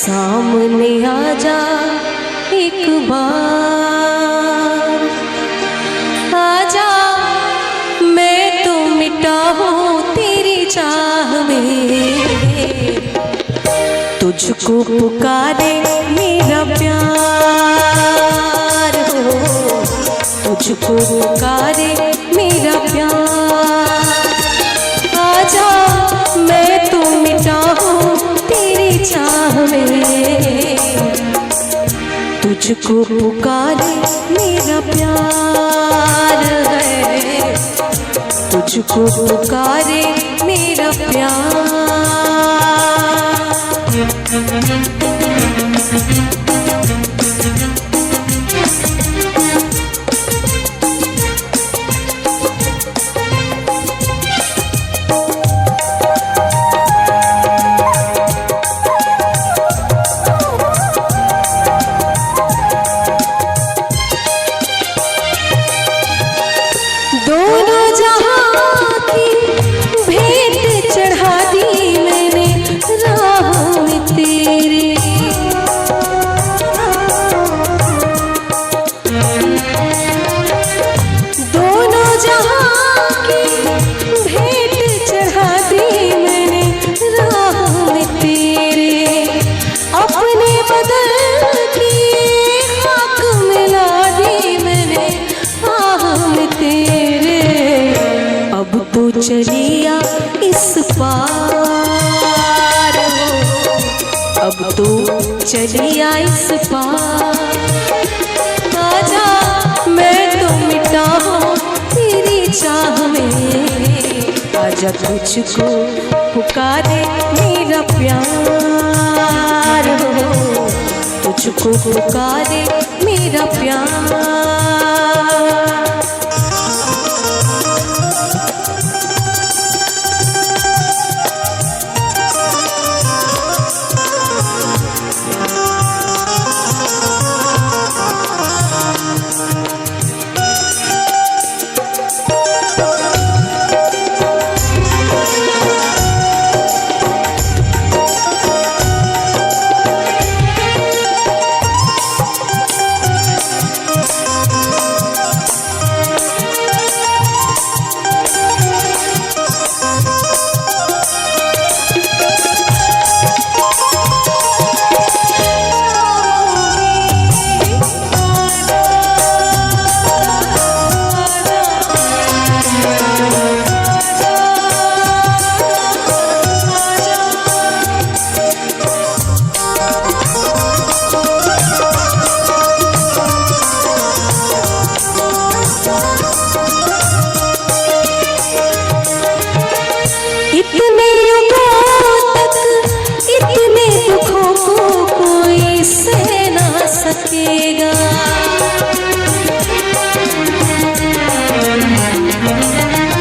सामने आजा एक बार, आजा मैं तो मिटा हूँ तेरी चाह में। तुझको पुकारे मेरा प्यार हो, तुझको पुकारे मेरा प्यार। आजा मैं तो मिटा हूँ तेरी चाह में, तुझको पुकारे मेरा प्यार है, तुझको पुकारे मेरा प्यार। दोनों जहां की भेंट चढ़ा दी मैंने राह में तेरे। दोनों जहां की भेंट चढ़ा दी मैंने राह में तेरे। अपने बदल की खाक मिला दी मैंने आह में तेरे। अब तो चलिया इस पार हो, अब तो चलिया इस पार। आजा मैं तो मिटा हूँ तेरी चाह में, आजा तुझको पुकारे मेरा प्यार हो, तुझको पुकारे मेरा प्यार। इतने युगों तक इतने दुखों को कोई सह ना सकेगा।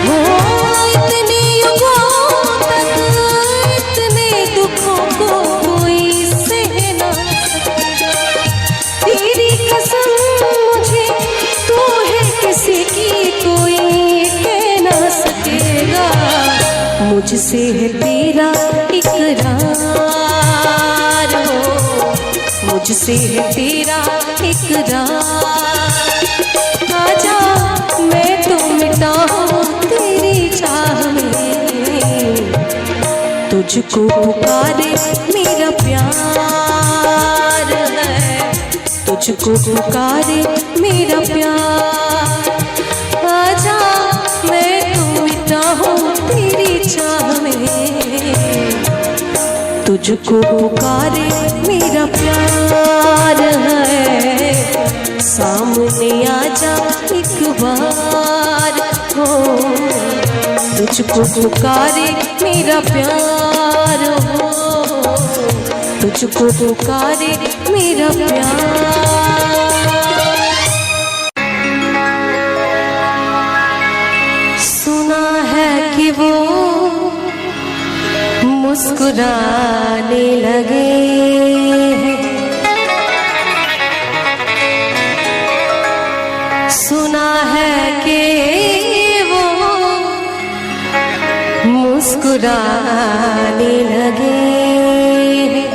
हो इतने युगों तक इतने दुखों को कोई सह ना सकेगा। तेरी कसम मुझे तू है किसी की कोई कह ना सकेगा। मुझसे है तेरा इकरार हो, मुझसे है तेरा इकरार। आजा मैं तो मिटा हूँ तेरी चाह में, तुझको पुकारे मेरा प्यार है, तुझको पुकारे मेरा प्यार। आजा मैं तो मिटा हूँ तेरी चाह में, तुझको पुकारे मेरा प्यार है। सामने आजा एक बार हो, तुझको पुकारे मेरा प्यार हो, तुझको पुकारे मेरा प्यार। सुना है कि वो मुस्कुराने लगे हैं, सुना है कि वो मुस्कुराने लगे हैं।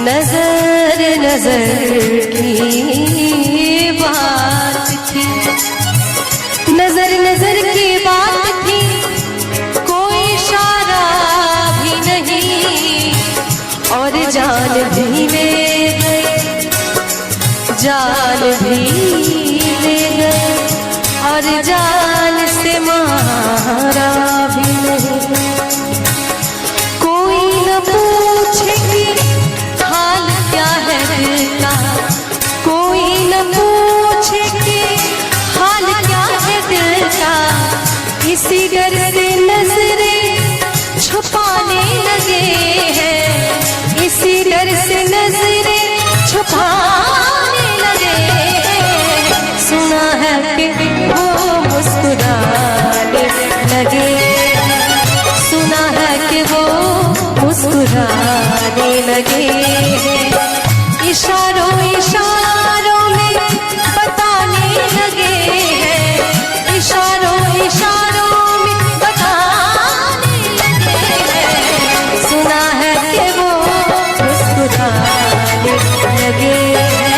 नजर नजर की बात थी, नजर नजर की बात थी, कोई इशारा भी नहीं, और जान भी ले गए, जान भी ले गए, और जान से मारा भी नहीं। कोई न पूछे कि हाल क्या है दिल का, कोई न पूछे कि हाल क्या है दिल का, इसी डर से नजरें छुपाने लगे हैं, इसी डर से नजरें छुपाने लगे हैं। सुना है कि वो मुस्कुराने लगे, सुना है कि वो मुस्कुराने लगे, इशारों इशारों में बताने लगे हैं, इशारों इशारों में बताने लगे हैं। सुना है कि वो मुस्कुराने लगे हैं।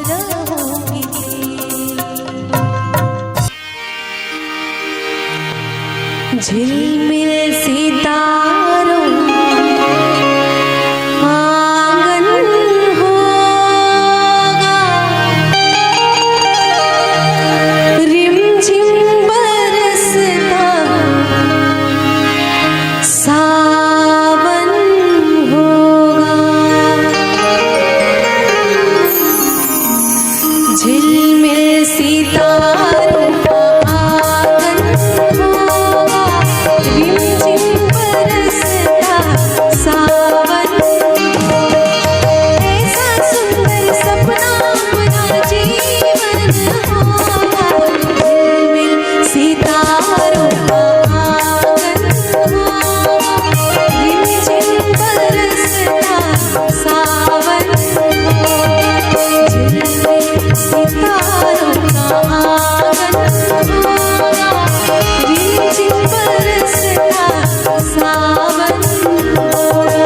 रहोगी। झिलमिल सितारों आंगन होगा, रिमझिम बरसता सावन होगा। झिलमिल सितारों आंगन होगा, रिमझिम बरसता सावन होगा। ऐसा सुंदर सपना अपना जीवन होगा। झिलमिल सितारों आंगन होगा, रिमझिम बरसता सावन होगा। झिलमिल सितारों आंगन होगा, रिमझिम बरसता सावन होगा।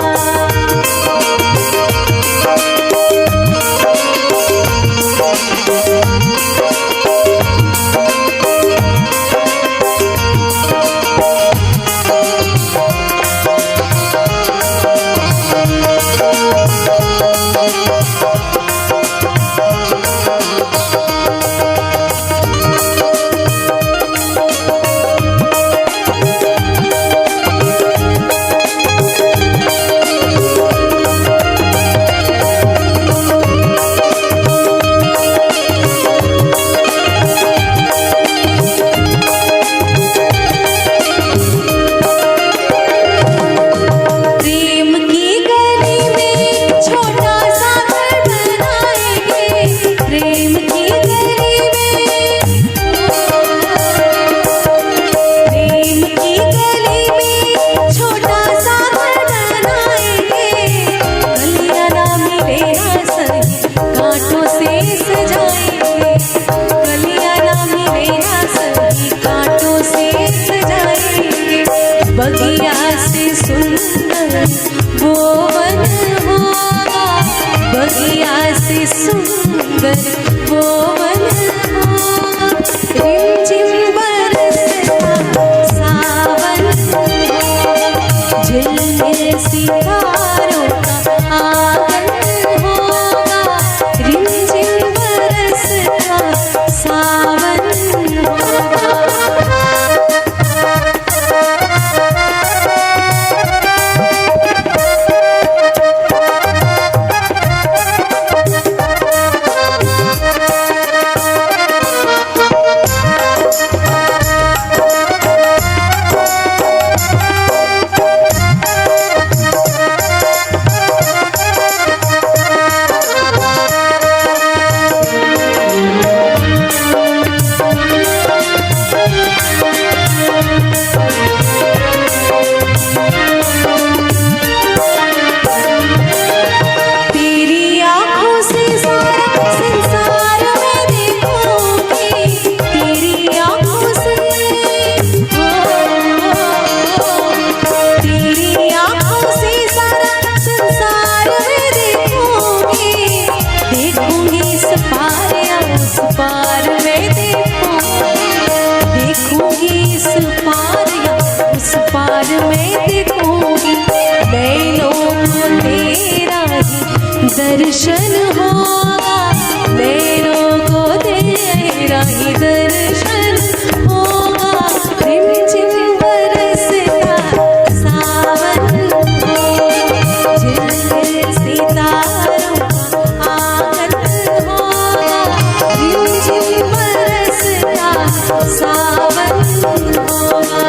प्रेम की गली में छोटा सा घर बनाएंगे। प्रेम की गली में, प्रेम की गली में छोटा सा घर बनाएंगे। गलियां ना मिले ना सही कांटों से सजाएंगे। गलियां ना मिले ना सही कांटों से सजाएंगे। बगिया से सुंदर वो वन होगा, बगिया से सुंदर वो वन होगा। रिमझिम बरसता सावन होगा। झिलमिल सितारों का आंगन होगा, रिमझिम बरसता सावन होगा। तेरी आँखों से सारा संसार मैं देखूंगी। तेरी आँखों से, तेरी आँखों से सारा संसार मैं देखूंगी। देखूंगी इस पार या उस पार मैं देखूंगी। देखूंगी इस पार या उस पार मैं देखूंगी। नैनों को तेरा ही दर्शन होगा, नैनों को तेरा ही दर्शन होगा। रिमझिम बरसता सावन होगा। झिलमिल सितारों का आंगन होगा, रिमझिम बरसता सावन होगा।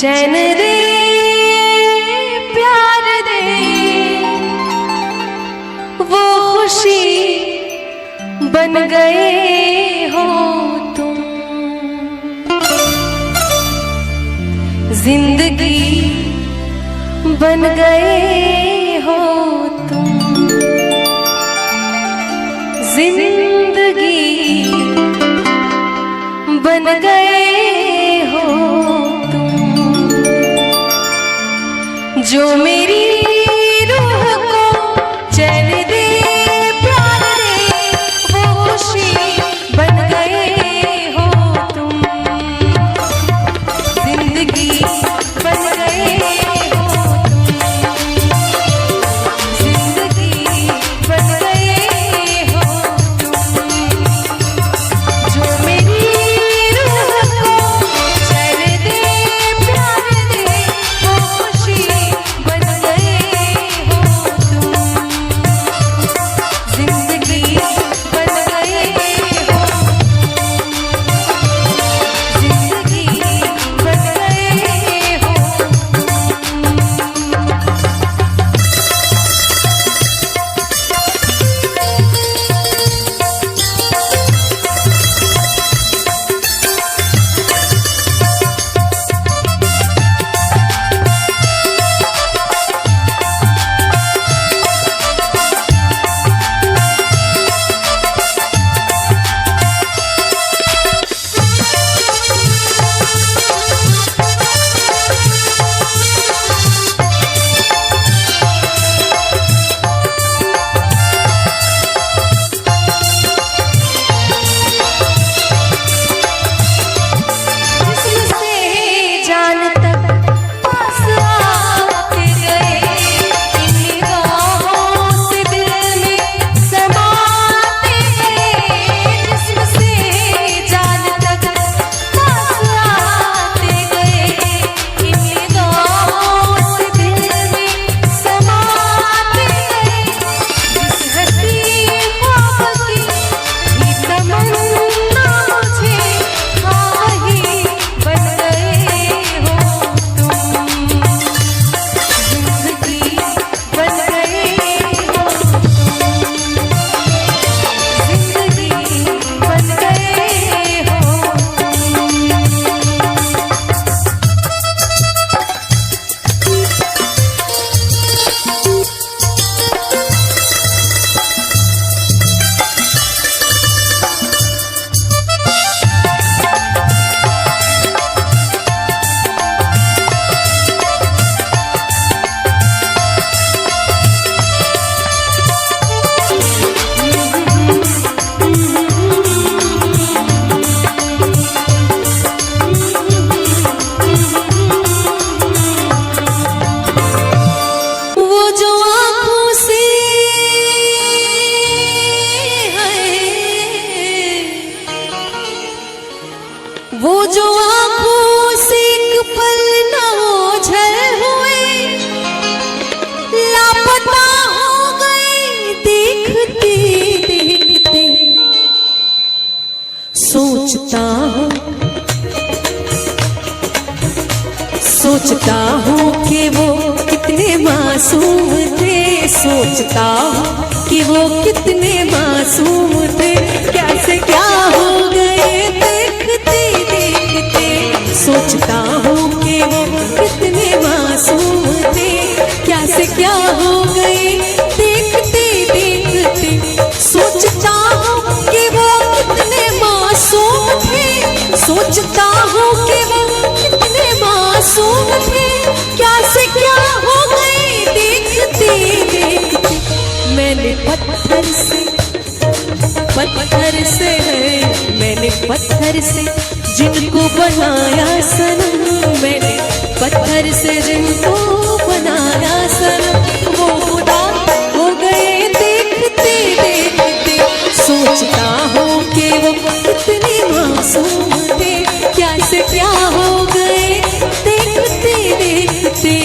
चैन दे प्यार दे वो खुशी बन गए हो तुम। जिंदगी बन गए हो तुम। जिंदगी बन गए हो तुम। जो मेरी रूह को चैन दे प्यार दे वो खुशी बन गए हो तुम। जिंदगी बन गए हो तुम। जिंदगी बन गए हो तुम। जो मेरी रूह को चैन दे प्यार दे वो खुशी बन गए हो तुम। जिंदगी बन गए हो। जिंदगी बन गए हो। वो जो आँखों से एक पल न ओझल हुए, लापता हो गए देखते देखते। सोचता हूँ कि वो कितने मासूम थे। सोचता हूँ कि वो कितने मासूम थे। कैसे क्या हो गए देखते देखते। सोचता हूँ कि वो कितने मासूम थे। कैसे क्या हो गए देखते देखते। सोचता हूँ कि वो कितने मासूम थे। सोचता हूँ कि वो कितने मासूम थे। कैसे क्या हो गए देखते देखते। मैंने पत्थर से जिनको बनाया सनम। मैंने पत्थर से जिनको बनाया सनम। वो खुदा हो गए देखते देखते। सोचता हूँ कि वो कितने मासूम थे। कैसे क्या हो गए देखते देखते।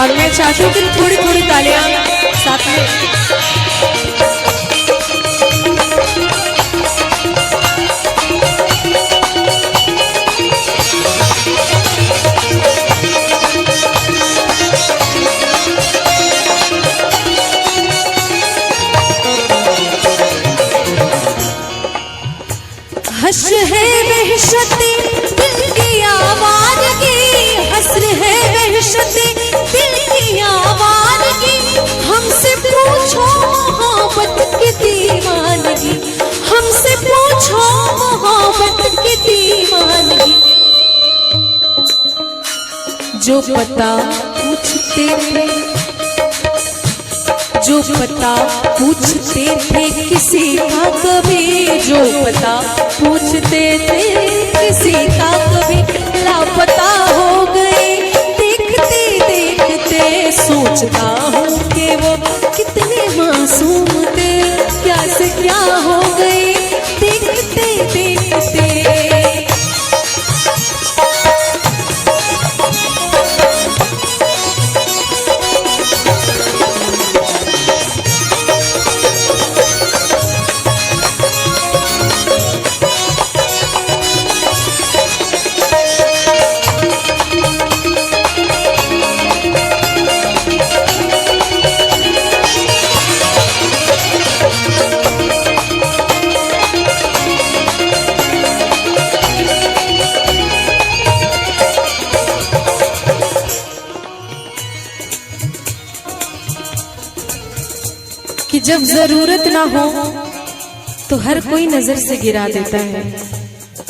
और मैं चाहती हूँ कि थोड़ी थोड़ी तालियां साथ में। हश्र है वहशते दिल की आवाज़गी, हश्र है वहशते दिल की आवाज़गी, हमसे पूछो मोहब्बत की दीवानगी, हमसे पूछो मोहब्बत की दीवानगी। जो पता पूछते थे, जो पता पूछते थे किसी का कभी, जो पता पूछते थे किसी का कभी, लापता हो गए देखते देखते। सोचता हूँ कि वो कितने मासूम थे, क्या से क्या हो गए देखते देखते। कि जब जरूरत ना हो तो हर कोई नजर से गिरा देता है,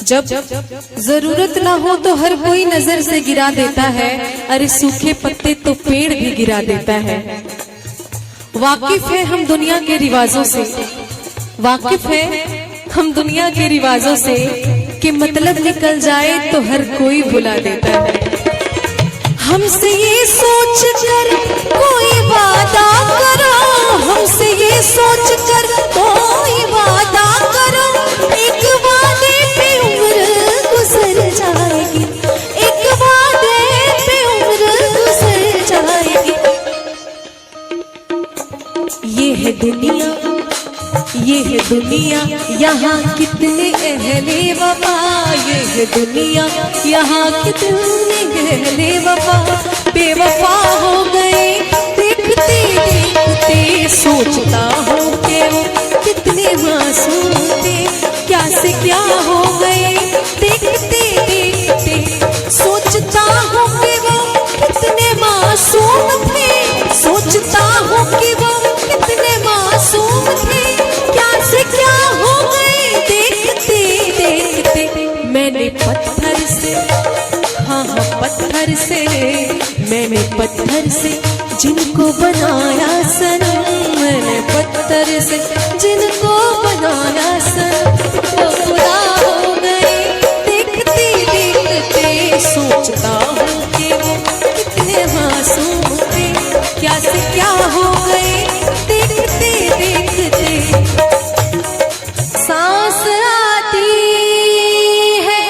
जब जरूरत ना हो तो हर कोई नजर से गिरा देता है। अरे सूखे पत्ते तो पेड़ भी गिरा देता है। वाकिफ है हम दुनिया के रिवाजों से, वाकिफ है हम दुनिया के रिवाजों से, कि मतलब निकल जाए तो हर कोई भुला देता है। हमसे ये सोच कर कोई वादा करो, हमसे ये सोच कर कोई वादा करो, एक वादे पे उम्र गुजर जाएगी, एक वादे पे उम्र गुजर जाएगी। ये है दुनिया, ये है दुनिया, यहाँ कितने अहले वफा, ये है दुनिया, यहाँ कितने अहले वफा बेवफा हो गए देखते देखते। सोचता हूँ कि वो कितने मासूम थे, क्या से क्या हो गए देखते देखते। सोचता हूँ कि वो कितने मासूम थे, सोचता हूँ कि वो कितने मासूम थे, क्या से क्या हो गए देखते देखते। मैंने पत्थर से, हाँ हाँ पत्थर से, मैंने पत्थर से जिनको बनाया सनम, मैंने पत्थर से जिनको बनाया सनम, वो खुदा हो गए देखते देखते। सोचता हूँ कि वो कितने मासूम थे, क्या से क्या हो गए देखते देखते। सांस आती है,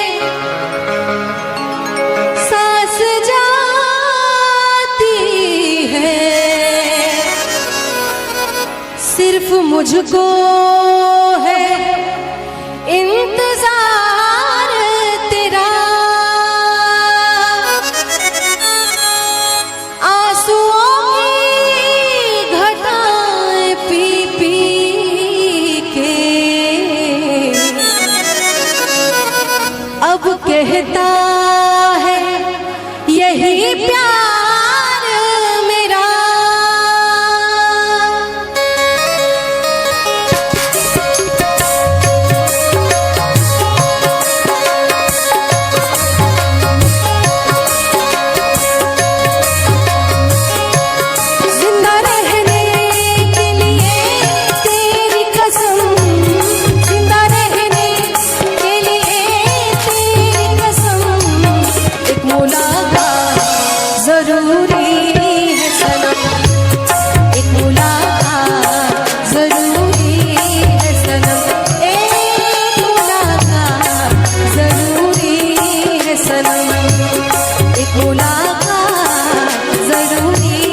सांस जाती है, सिर्फ मुझको है इंतजार तेरा। आंसुओं की घटाएं पी पी के अब कहता है यही प्यार मेरा। जिंदा रहने के लिए तेरी कसम, जिंदा रहने के लिए तेरी कसम, एक मुलाकात जरूरी है सनम, एक मुलाकात जरूरी है सनम, एक मुलाकात जरूरी है सनम, एक मुलाकात जरूरी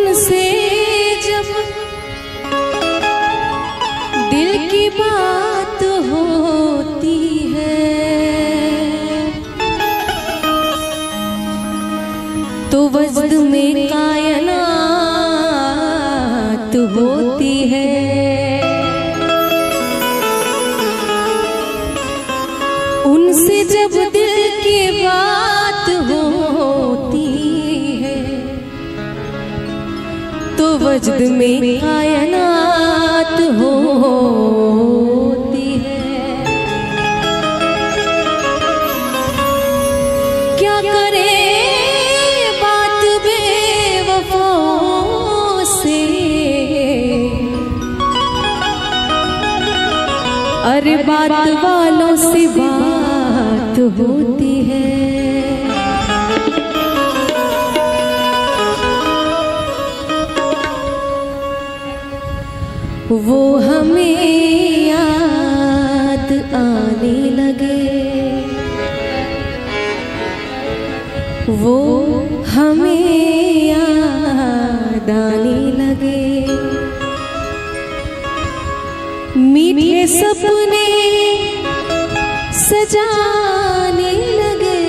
उनसे जब दिल की बात होती है तो वजद में कायनात होती है। उनसे जब दिल की बात होती है तो वजद में कायनात होती है। क्या करे बात बेवफाओं से, अरे बात वालों से बात होती है। वो हमें याद आने लगे, वो हमें याद आने लगे। मीठे सपने सजाने लगे,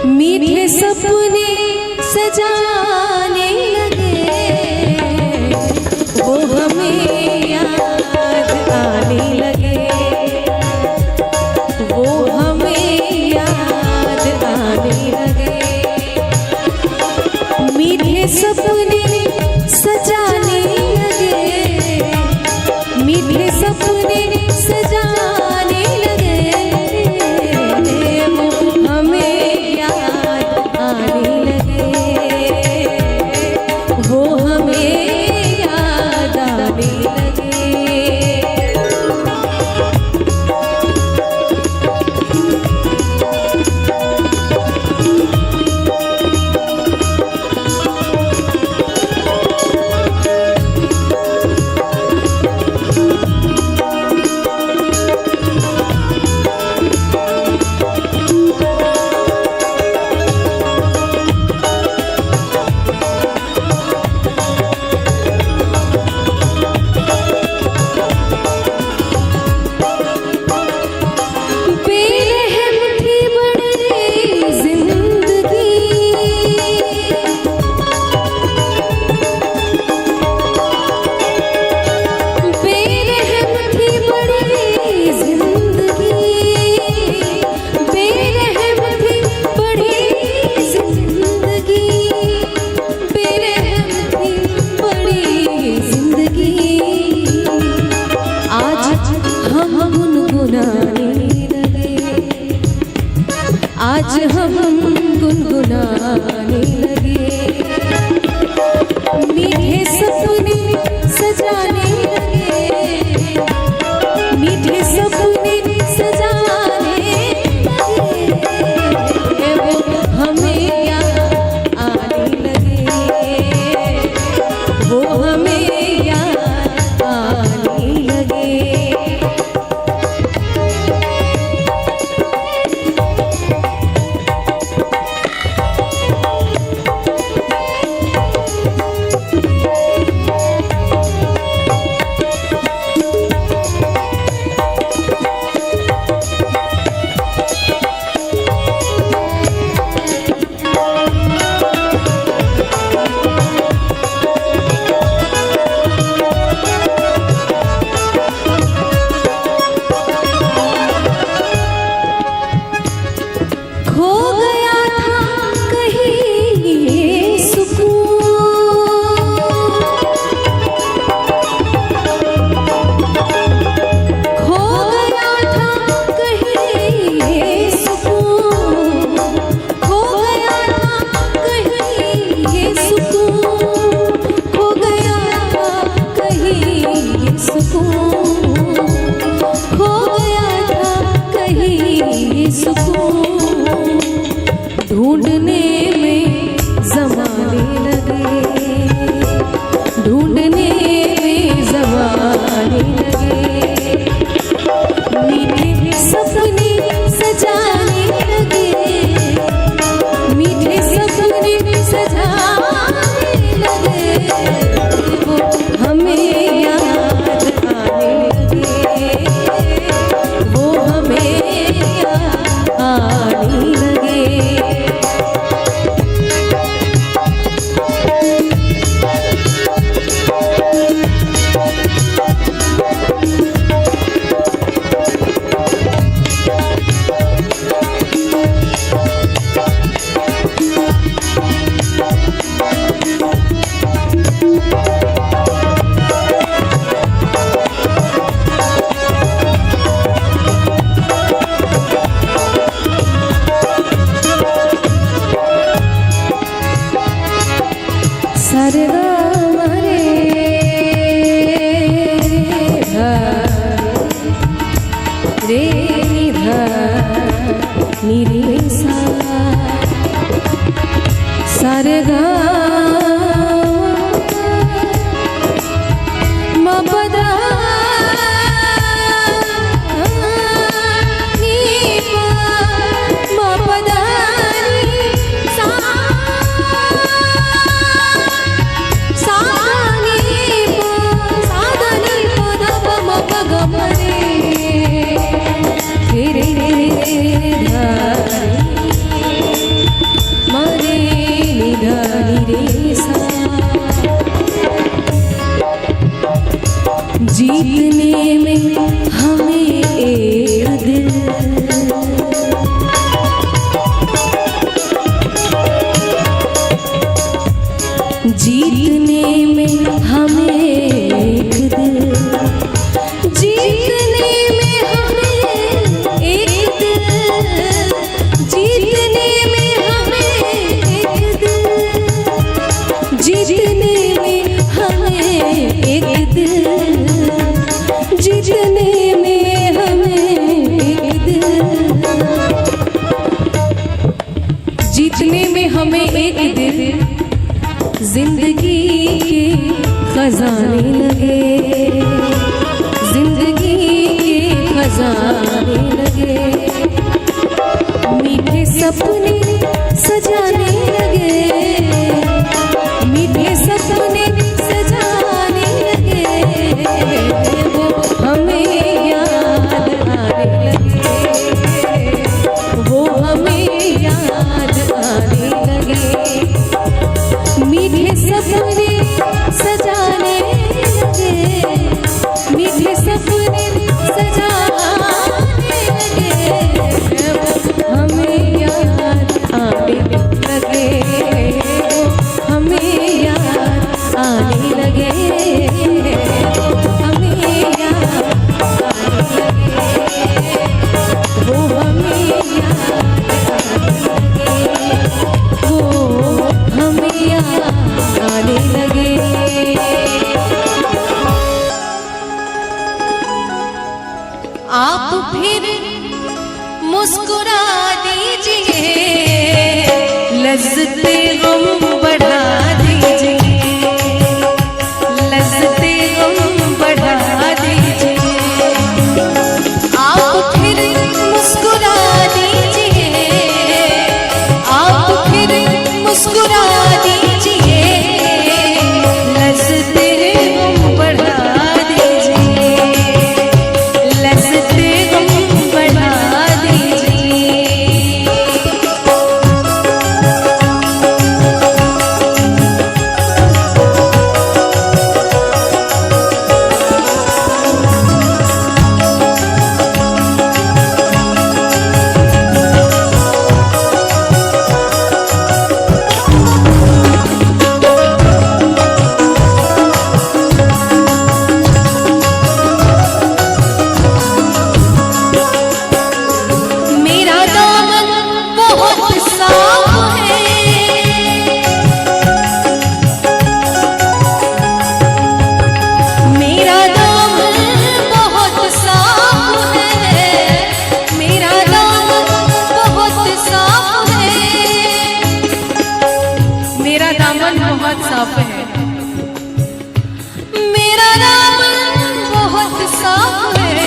मीठे सपने सजाने लगे। वो हमें याद आने लगे, वो हमें याद आने लगे। मीठे सपने सजाने लगे, मीठे सपने सजाने लगे। वो हमें याद आने लगे, वो हमें याद आने लगे। आज हम गुनगुनाने लगे, मीठे सपने सजाने लगे, मीठे सपने सजाने लगे। वो हमें याद आने लगे, वो हमें याद आने लगे। ढूंढने में ज़माने लगे, ढूंढने में ज़माने लगे। मीठे सपने सजाने लगे, मीठे सारे गा म पदा नी पा म पदा नी सा सा नी पा सा नी पदा प म प ग म रे रे रे रे धा मरे निधानी रे सा। जीतने में हमें एक दिल, जीतने में हमें एक दिल, जीतने में हमें एक दिल, जीतने में हमें एक दिल, जीतने में हमें एक दिल, जीतने में हमें एक दिल, जीतने में हमें एक दिल, जिंदगी के खजाने लगे, जिंदगी के खजाने लगे, मीठे सपने सजाने लगे, मीठे सपने सजाने लगे, वो हमें याद आने लगे, वो हमें याद आने लगे, मीठे सपने सजाने लगे, मीठे सपने सजाने लगे, हमें याद आने लगे, हमें याद आने लगे, हमें याद आने लगे, वो हमें याद आने लगे, वो हमें याद आने लगे। आप फिर मुस्कुरा दीजिए, लज्जते गम बढ़ा दीजिए, लज्जते गम बढ़ा दीजिए, आप फिर मुस्कुरा दीजिए, आप फिर मुस्कुरा दीजिए, लज्जते गम बढ़ा दीजिए, लज्जते गम बढ़ा दीजिए। मेरा दामन बहुत साफ है, मेरा दामन बहुत साफ है, मेरा दामन बहुत साफ है, मेरा दामन बहुत साफ है, मेरा दामन बहुत साफ है,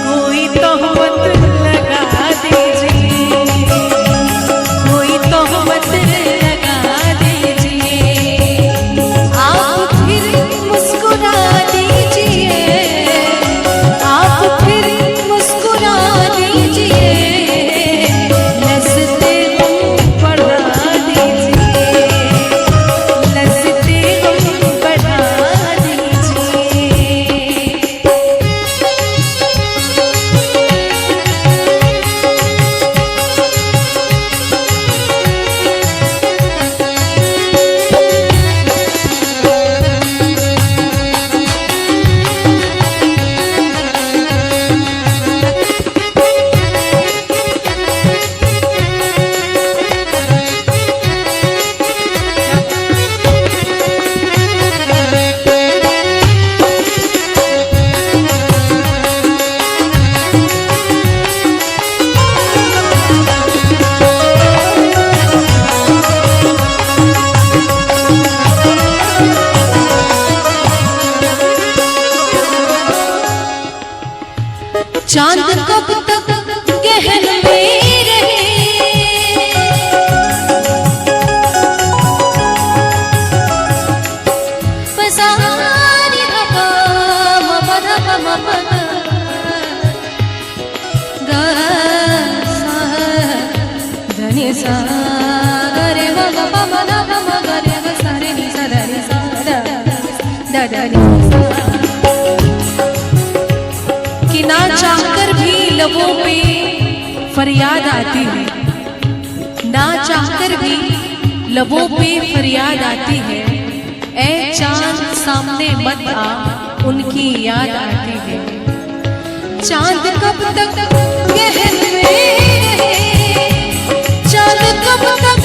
कोई तोहमत लगा दीजिए, कोई तोहमत लगा दीजिए, आप फिर मुस्कुरा दीजिए, आप फिर मुस्कुरा दीजिए, लज्जते गम बढ़ा दीजिए, लज्जते गम बढ़ा दीजिए। चांद कब तक गहन में रहे, पसारी हवा ममन ममन गा सा धनी सा रे म ग म म न म ग रे ग सा रे नि सा दा रे सा दा दा रे सा। कि ना चाहकर भी लबों पे फरियाद आती है, ना चाहकर भी लबों पे फरियाद आती है, ऐ चांद सामने मत आ उनकी याद आती है। चांद कब तक गहन में रहे, चांद कब तक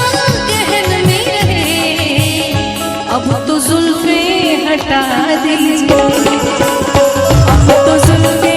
गहन में रहे, अब तो जुल्फे हटा दीजिए, अब तो जुल्फे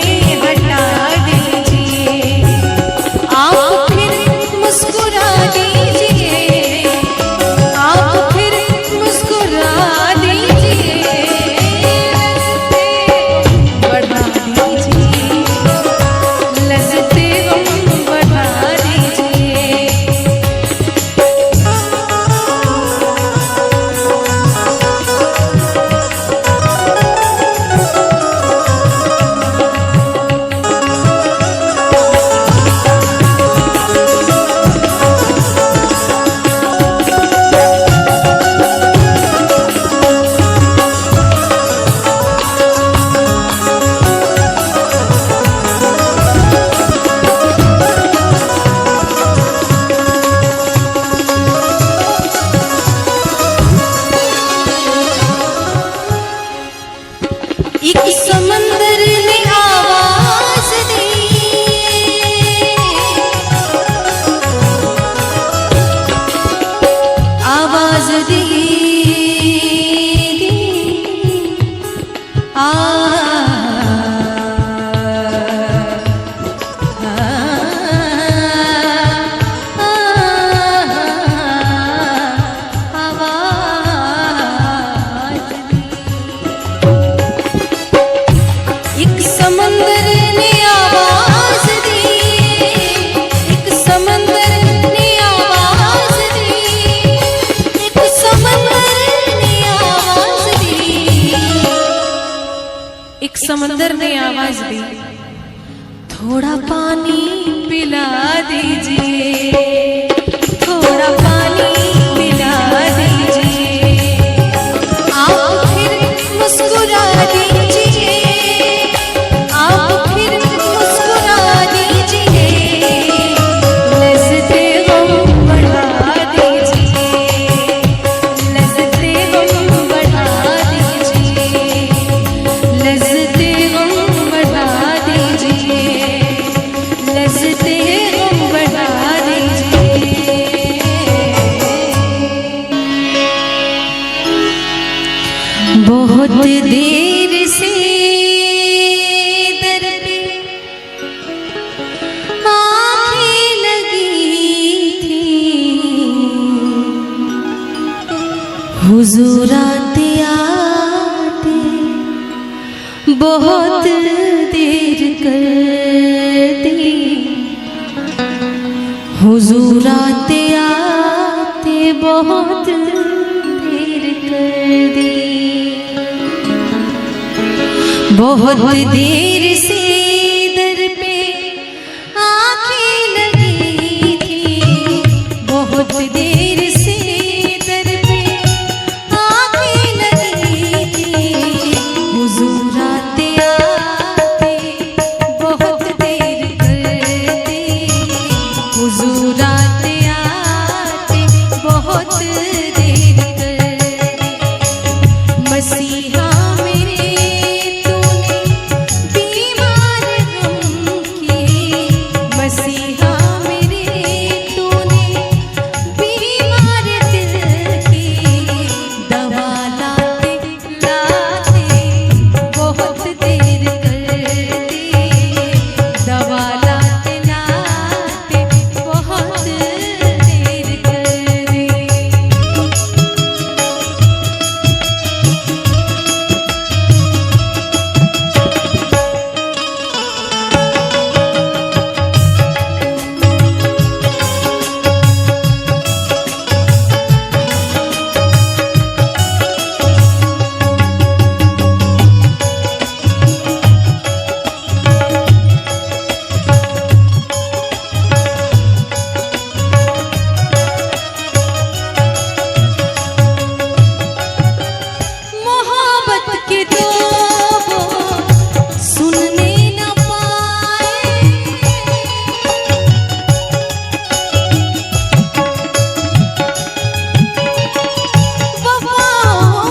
समंदर ने आवाज दी, आवाज दी, समंदर ने आवाज दी, एक समंदर ने आवाज दी, एक समंदर ने आवाज दी, एक समंदर ने आवाज दी, थोड़ा पानी पिला दीजिए, थोड़ा पानी पिला दीजिए, आप फिर मुस्कुरा दीजिए, बहुत देर से दर पे आँखें लगी थी, हुजूर आते आते बहुत देर कर दी, हुजूर आते आते बहुत देर कर दी। बहुत देर से दर पे आँखें लगी थी, बहुत देर